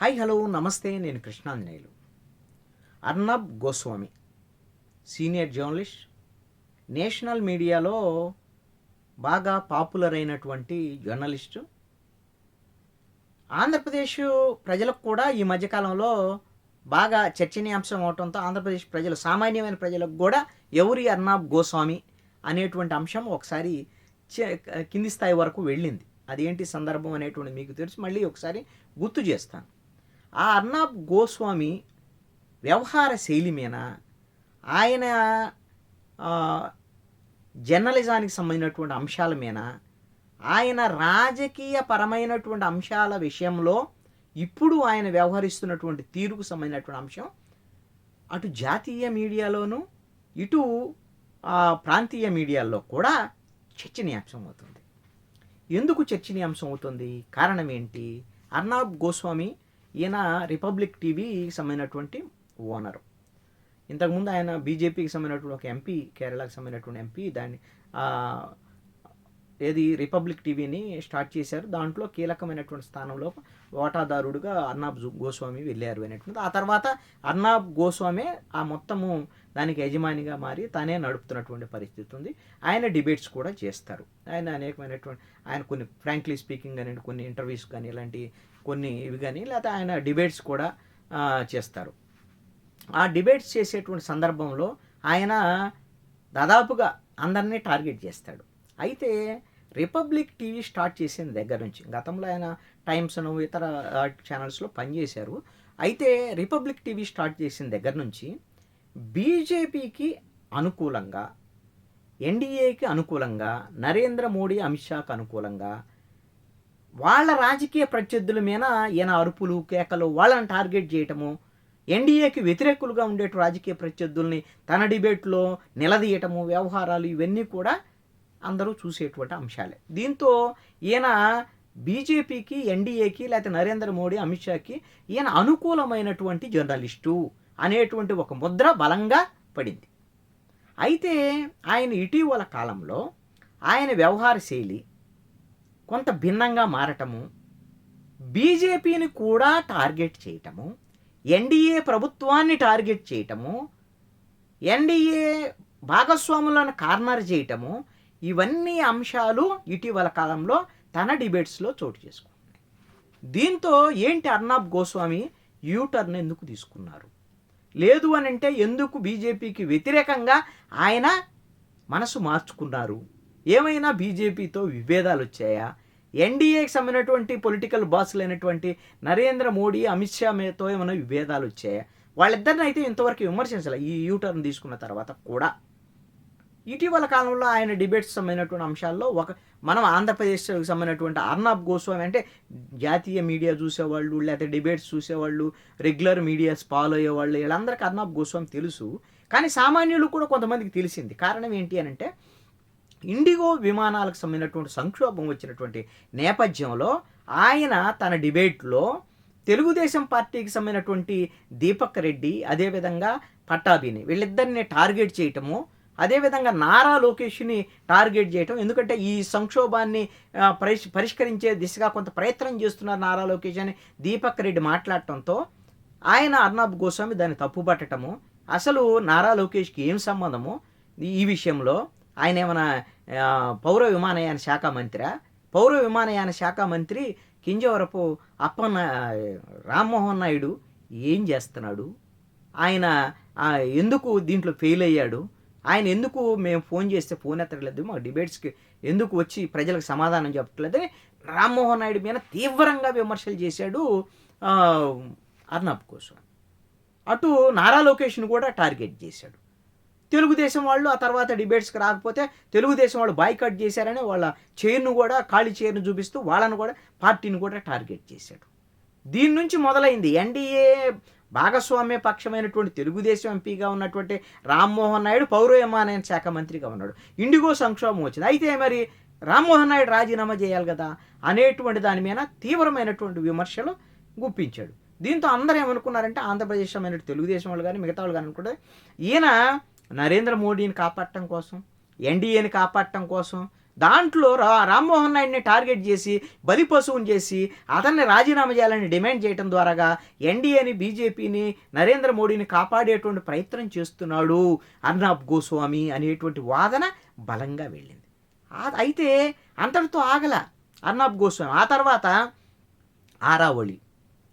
Hi hello నమస్తే, నేను Krishnanjaneyulu. Arnab Goswami senior journalist, national మీడియాలో బాగా పాపులర్ అయినటువంటి జర్నలిస్టు. ఆంధ్రప్రదేశ్ ప్రజలకు కూడా ఈ మధ్యకాలంలో బాగా చర్చనీయాంశం అవడంతో ఆంధ్రప్రదేశ్ ప్రజలు, సామాన్యమైన ప్రజలకు కూడా ఎవరి అర్నబ్ గోస్వామి అనేటువంటి అంశం ఒకసారి కింది స్థాయి వరకు వెళ్ళింది. అదేంటి సందర్భం అనేటువంటి మీకు తెలిసి మళ్ళీ ఒకసారి గుర్తు చేస్తాను. ఆ అర్నబ్ గోస్వామి వ్యవహార శైలి మీద, ఆయన జర్నలిజానికి సంబంధించినటువంటి అంశాల మీద, ఆయన రాజకీయ పరమైనటువంటి అంశాల విషయంలో ఇప్పుడు ఆయన వ్యవహరిస్తున్నటువంటి తీరుకు సంబంధించినటువంటి అంశం అటు జాతీయ మీడియాలోనూ ఇటు ప్రాంతీయ మీడియాల్లో కూడా చర్చనీయాంశం అవుతుంది. ఎందుకు చర్చనీయాంశం అవుతుంది? కారణం ఏంటి? అర్నబ్ గోస్వామి ఈయన రిపబ్లిక్ టీవీకి సంబంధించినటువంటి ఓనరు. ఇంతకుముందు ఆయన బీజేపీకి సంబంధించినటువంటి ఒక ఎంపీ, కేరళకు సంబంధించినటువంటి ఎంపీ, దాన్ని రిపబ్లిక్ టీవీని స్టార్ట్ చేశారు. దాంట్లో కీలకమైనటువంటి స్థానంలో వాటాదారుడుగా అర్నబ్ గోస్వామి వెళ్ళారు అనేటువంటి. ఆ తర్వాత అర్నబ్ గోస్వామి ఆ మొత్తము దానికి యజమానిగా మారి తానే నడుపుతున్నటువంటి పరిస్థితి ఉంది. ఆయన డిబేట్స్ కూడా చేస్తారు. ఆయన అనేకమైనటువంటి, ఆయన కొన్ని ఫ్రాంక్లీ స్పీకింగ్ అని, కొన్ని ఇంటర్వ్యూస్ కానీ, ఇలాంటి కొన్ని ఇవి కానీ, లేకపోతే ఆయన డిబేట్స్ కూడా చేస్తారు. ఆ డిబేట్స్ చేసేటువంటి సందర్భంలో ఆయన దాదాపుగా అందరినీ టార్గెట్ చేస్తాడు. అయితే రిపబ్లిక్ టీవీ స్టార్ట్ చేసిన దగ్గర నుంచి, గతంలో ఆయన టైమ్స్ను ఇతర ఛానల్స్లో పనిచేశారు. అయితే రిపబ్లిక్ టీవీ స్టార్ట్ చేసిన దగ్గర నుంచి బీజేపీకి అనుకూలంగా, ఎన్డీఏకి అనుకూలంగా, నరేంద్ర మోడీ, అమిత్ షాకు అనుకూలంగా వాళ్ళ రాజకీయ ప్రత్యర్థుల మీద ఈయన అరుపులు, కేకలు, వాళ్ళని టార్గెట్ చేయటము, ఎన్డీఏకి వ్యతిరేకులుగా ఉండే రాజకీయ ప్రత్యర్థుల్ని తన డిబేట్లో నిలదీయటము, వ్యవహారాలు, ఇవన్నీ కూడా అందరూ చూసేటువంటి అంశాలే. దీంతో ఈయన బీజేపీకి, ఎన్డీఏకి, లేకపోతే నరేంద్ర మోడీ, అమిత్ షాకి ఈయన అనుకూలమైనటువంటి జర్నలిస్టు అనేటువంటి ఒక ముద్ర బలంగా పడింది. అయితే ఆయన ఇటీవల కాలంలో ఆయన వ్యవహార శైలి కొంత భిన్నంగా మారటము, బీజేపీని కూడా టార్గెట్ చేయటము, ఎన్డీఏ ప్రభుత్వాన్ని టార్గెట్ చేయటము, ఎన్డీఏ భాగస్వాములను కార్నర్ చేయటము, ఇవన్నీ అంశాలు ఇటీవల కాలంలో తన డిబేట్స్లో చోటు చేసుకుంటున్నాయి. దీంతో ఏంటి అర్నబ్ గోస్వామి యూటర్న్ ఎందుకు తీసుకున్నారు? లేదు అని అంటే ఎందుకు బీజేపీకి వ్యతిరేకంగా ఆయన మనసు మార్చుకున్నారు? ఏమైనా బీజేపీతో విభేదాలు వచ్చాయా? ఎన్డీఏకి సంబంధించినటువంటి పొలిటికల్ బాసులు అయినటువంటి నరేంద్ర మోడీ, అమిత్ షాతో ఏమైనా విభేదాలు వచ్చాయా? వాళ్ళిద్దరిని అయితే ఇంతవరకు విమర్శించాలి ఈ యూటర్న్ తీసుకున్న తర్వాత కూడా. ఇటీవల కాలంలో ఆయన డిబేట్స్ సంబంధించినటువంటి అంశాల్లో మనం ఆంధ్రప్రదేశ్కి సంబంధించినటువంటి అర్నబ్ గోస్వామి అంటే జాతీయ మీడియా చూసేవాళ్ళు, లేకపోతే డిబేట్స్ చూసేవాళ్ళు, రెగ్యులర్ మీడియాస్ ఫాలో అయ్యేవాళ్ళు, వీళ్ళందరికీ అర్నబ్ గోస్వామి తెలుసు. కానీ సామాన్యులు కూడా కొంతమందికి తెలిసింది. కారణం ఏంటి అని అంటే, ఇండిగో విమానాలకు సంబంధించినటువంటి సంక్షోభం వచ్చినటువంటి నేపథ్యంలో ఆయన తన డిబేట్లో తెలుగుదేశం పార్టీకి సంబంధించినటువంటి దీపక్ రెడ్డి, అదేవిధంగా పట్టాభిని, వీళ్ళిద్దరిని టార్గెట్ చేయటము, అదేవిధంగా నారా లోకేష్ని టార్గెట్ చేయటం. ఎందుకంటే ఈ సంక్షోభాన్ని పరిష్కరించే దిశగా కొంత ప్రయత్నం చేస్తున్నారు నారా లోకేష్ అని దీపక్ రెడ్డి మాట్లాడటంతో ఆయన అర్నబ్ గోస్వామి దాన్ని తప్పుపట్టటము. అసలు నారా లోకేష్కి ఏం సంబంధము ఈ విషయంలో? ఆయన ఏమైనా పౌర విమానయాన శాఖ మంత్రి? పౌర విమానయాన శాఖ మంత్రి కింజవరపు రామ్మోహన్ నాయుడు ఏం చేస్తున్నాడు? ఆయన ఎందుకు దీంట్లో ఫెయిల్ అయ్యాడు? ఆయన ఎందుకు మేము ఫోన్ చేస్తే ఫోన్ ఎత్తట్లేదు, మా డిబేట్స్కి ఎందుకు వచ్చి ప్రజలకు సమాధానం చెప్పట్లేదు అని రామ్మోహన్ నాయుడు మీద తీవ్రంగా విమర్శలు చేశాడు అర్నబ్ గోస్వామి. అటు నారా లోకేష్ను కూడా టార్గెట్ చేశాడు. తెలుగుదేశం వాళ్ళు ఆ తర్వాత డిబేట్స్కి రాకపోతే తెలుగుదేశం వాళ్ళు బాయ్కాట్ చేశారని వాళ్ళ చైర్ను కూడా, ఖాళీ చైర్ను చూపిస్తూ వాళ్ళను కూడా, పార్టీని కూడా టార్గెట్ చేశాడు. దీని నుంచి మొదలైంది ఎన్డీఏ భాగస్వామ్య పక్షమైనటువంటి తెలుగుదేశం ఎంపీగా ఉన్నటువంటి రామ్మోహన్ నాయుడు పౌర విమానయాన శాఖ మంత్రిగా ఉన్నాడు. ఇండిగో సంక్షోభం వచ్చింది. అయితే మరి రామ్మోహన్ నాయుడు రాజీనామా చేయాలి కదా అనేటువంటి దాని మీద తీవ్రమైనటువంటి విమర్శలు గుప్పించాడు. దీంతో అందరూ ఏమనుకున్నారంటే, ఆంధ్రప్రదేశ్ సంబంధించిన తెలుగుదేశం వాళ్ళు కానీ మిగతా వాళ్ళు కానీ అనుకుంటే, ఈయన నరేంద్ర మోడీని కాపాడటం కోసం, ఎన్డీఏని కాపాడటం కోసం, దాంట్లో రామ్మోహన్ నాయుడిని టార్గెట్ చేసి బలిపశువుని చేసి అతన్ని రాజీనామా చేయాలని డిమాండ్ చేయడం ద్వారాగా ఎన్డీఏని, బీజేపీని, నరేంద్ర మోడీని కాపాడేటువంటి ప్రయత్నం చేస్తున్నాడు అర్నాబ్ గోస్వామి అనేటువంటి వాదన బలంగా వెళ్ళింది. అయితే అంతటితో ఆగల అర్నాబ్ గోస్వామి. ఆ తర్వాత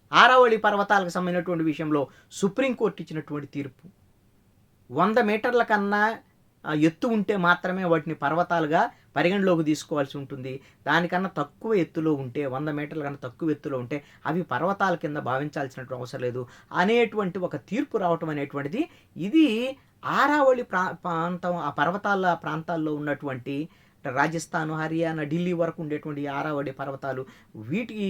ఆరావళి పర్వతాలకు సంబంధించినటువంటి విషయంలో సుప్రీంకోర్టు ఇచ్చినటువంటి తీర్పు, 100 మీటర్ల కన్నా ఎత్తు ఉంటే మాత్రమే వాటిని పర్వతాలుగా పరిగణలోకి తీసుకోవాల్సి ఉంటుంది. దానికన్నా తక్కువ ఎత్తులో ఉంటే, 100 మీటర్ల కన్నా తక్కువ ఎత్తులో ఉంటే అవి పర్వతాల కింద భావించాల్సినటువంటి అవసరం లేదు అనేటువంటి ఒక తీర్పు రావటం అనేటువంటిది, ఇది ఆరావళి ప్రాంతం, ఆ పర్వతాల ప్రాంతాల్లో ఉన్నటువంటి రాజస్థాన్, హర్యానా, ఢిల్లీ వరకు ఉండేటువంటి ఆరావళి పర్వతాలు, వీటికి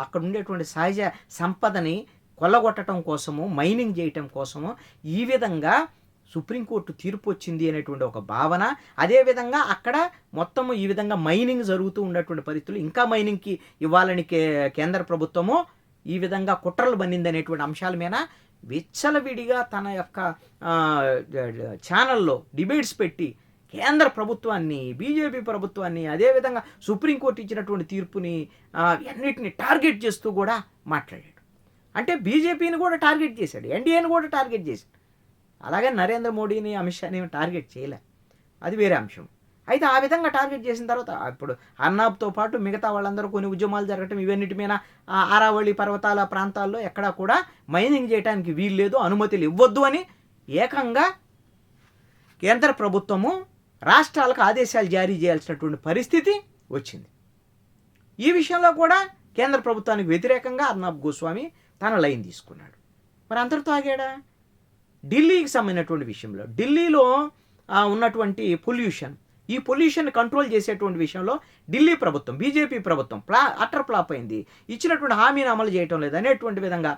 అక్కడ ఉండేటువంటి సహజ సంపదని కొల్లగొట్టడం కోసము, మైనింగ్ చేయటం కోసము ఈ విధంగా సుప్రీంకోర్టు తీర్పు వచ్చింది అనేటువంటి ఒక భావన. అదేవిధంగా అక్కడ మొత్తము ఈ విధంగా మైనింగ్ జరుగుతూ ఉన్నటువంటి పరిస్థితులు, ఇంకా మైనింగ్కి ఇవ్వాలని కేంద్ర ప్రభుత్వము ఈ విధంగా కుట్రలు బన్నింది అనేటువంటి అంశాల మీద విచ్చలవిడిగా తన యొక్క ఛానల్లో డిబేట్స్ పెట్టి కేంద్ర ప్రభుత్వాన్ని, బీజేపీ ప్రభుత్వాన్ని, అదేవిధంగా సుప్రీంకోర్టు ఇచ్చినటువంటి తీర్పుని అన్నిటిని టార్గెట్ చేస్తూ కూడా మాట్లాడాడు. అంటే బీజేపీని కూడా టార్గెట్ చేశాడు, ఎన్డీఏని కూడా టార్గెట్ చేశాడు. అలాగే నరేంద్ర మోడీని, అమిత్ షాని టార్గెట్ చేయలే, అది వేరే అంశం. అయితే ఆ విధంగా టార్గెట్ చేసిన తర్వాత ఇప్పుడు అర్నాబ్తో పాటు మిగతా వాళ్ళందరూ కొన్ని ఉద్యమాలు జరగటం, ఇవన్నిటి మీద ఆరావళి పర్వతాల ప్రాంతాల్లో ఎక్కడా కూడా మైనింగ్ చేయడానికి వీలు లేదు, అనుమతులు ఇవ్వద్దు అని ఏకంగా కేంద్ర ప్రభుత్వము రాష్ట్రాలకు ఆదేశాలు జారీ చేయాల్సినటువంటి పరిస్థితి వచ్చింది. ఈ విషయంలో కూడా కేంద్ర ప్రభుత్వానికి వ్యతిరేకంగా అర్నాబ్ గోస్వామి తన లైన్ తీసుకున్నాడు. మరి అంతటితో ఆగాడా? ఢిల్లీకి సంబంధించినటువంటి విషయంలో, ఢిల్లీలో ఉన్నటువంటి పొల్యూషన్, ఈ పొల్యూషన్ కంట్రోల్ చేసేటువంటి విషయంలో ఢిల్లీ ప్రభుత్వం, బీజేపీ ప్రభుత్వం అటర్ ఫ్లాప్ అయింది, ఇచ్చినటువంటి హామీని అమలు చేయటం లేదు అనేటువంటి విధంగా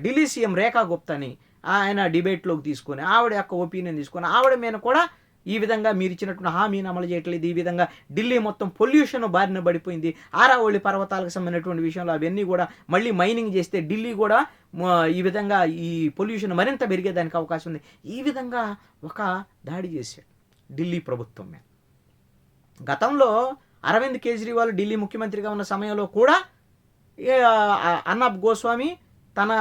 ఢిల్లీ సీఎం రేఖా గుప్తాని ఆయన డిబేట్లోకి తీసుకొని, ఆవిడ యొక్క ఒపీనియన్ తీసుకొని, ఆవిడ మీద కూడా ఈ విధంగా మీరు ఇచ్చినటువంటి హామీని అమలు చేయట్లేదు, ఈ విధంగా ఢిల్లీ మొత్తం పొల్యూషన్ బారిన పడిపోయింది, ఆరావళి పర్వతాలకు సంబంధించినటువంటి విషయంలో అవన్నీ కూడా మళ్ళీ మైనింగ్ చేస్తే ఢిల్లీ కూడా ఈ విధంగా ఈ పొల్యూషన్ మరింత పెరిగేదానికి అవకాశం ఉంది. ఈ విధంగా ఒక దాడి చేశాడు ఢిల్లీ ప్రభుత్వం మీద. గతంలో అరవింద్ కేజ్రీవాల్ ఢిల్లీ ముఖ్యమంత్రిగా ఉన్న సమయంలో కూడా అర్నాబ్ గోస్వామి తన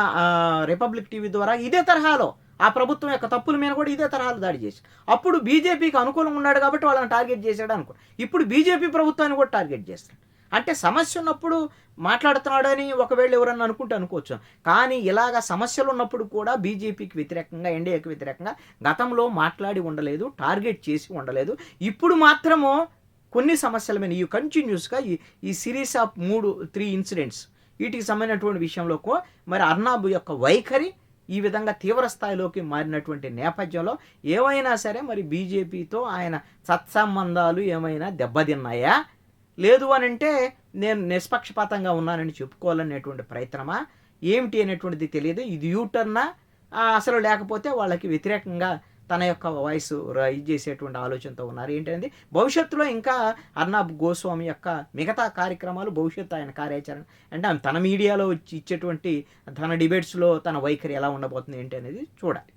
రిపబ్లిక్ టీవీ ద్వారా ఇదే తరహాలో ఆ ప్రభుత్వం యొక్క తప్పుల మీద కూడా ఇదే తరహాలో దాడి చేశాడు. అప్పుడు బీజేపీకి అనుకూలంగా ఉన్నాడు కాబట్టి వాళ్ళని టార్గెట్ చేశాడు అనుకో. ఇప్పుడు బీజేపీ ప్రభుత్వాన్ని కూడా టార్గెట్ చేస్తాడు. అంటే సమస్య ఉన్నప్పుడు మాట్లాడుతున్నాడు అని ఒకవేళ ఎవరన్నా అనుకుంటే అనుకోవచ్చు. కానీ ఇలాగ సమస్యలు ఉన్నప్పుడు కూడా బీజేపీకి వ్యతిరేకంగా, ఎన్డీఏకి వ్యతిరేకంగా గతంలో మాట్లాడి ఉండలేదు, టార్గెట్ చేసి ఉండలేదు. ఇప్పుడు మాత్రము కొన్ని సమస్యల మీద ఈ కంటిన్యూస్గా ఈ సిరీస్ ఆఫ్ 3-3 ఇన్సిడెంట్స్ వీటికి సంబంధించినటువంటి విషయంలో మరి అర్నాబ్ యొక్క వైఖరి ఈ విధంగా తీవ్ర స్థాయిలోకి మారినటువంటి నేపథ్యంలో ఏమైనా సరే మరి బీజేపీతో ఆయన సత్సంబంధాలు ఏమైనా దెబ్బతిన్నాయా, లేదు అని అంటే నేను నిష్పక్షపాతంగా ఉన్నానని చెప్పుకోవాలనేటువంటి ప్రయత్నమా ఏమిటి అనేటువంటిది తెలియదు. ఇది యూటర్నా అసలు, లేకపోతే వాళ్ళకి వ్యతిరేకంగా తన యొక్క వాయిస్ ఇది చేసేటువంటి ఆలోచనతో ఉన్నారు ఏంటనేది భవిష్యత్తులో ఇంకా అర్నాబ్ గోస్వామి యొక్క మిగతా కార్యక్రమాలు, భవిష్యత్తు ఆయన కార్యాచరణ అంటే తన మీడియాలో వచ్చి ఇచ్చేటువంటి తన డిబేట్స్లో తన వైఖరి ఎలా ఉండబోతుంది ఏంటి అనేది చూడాలి.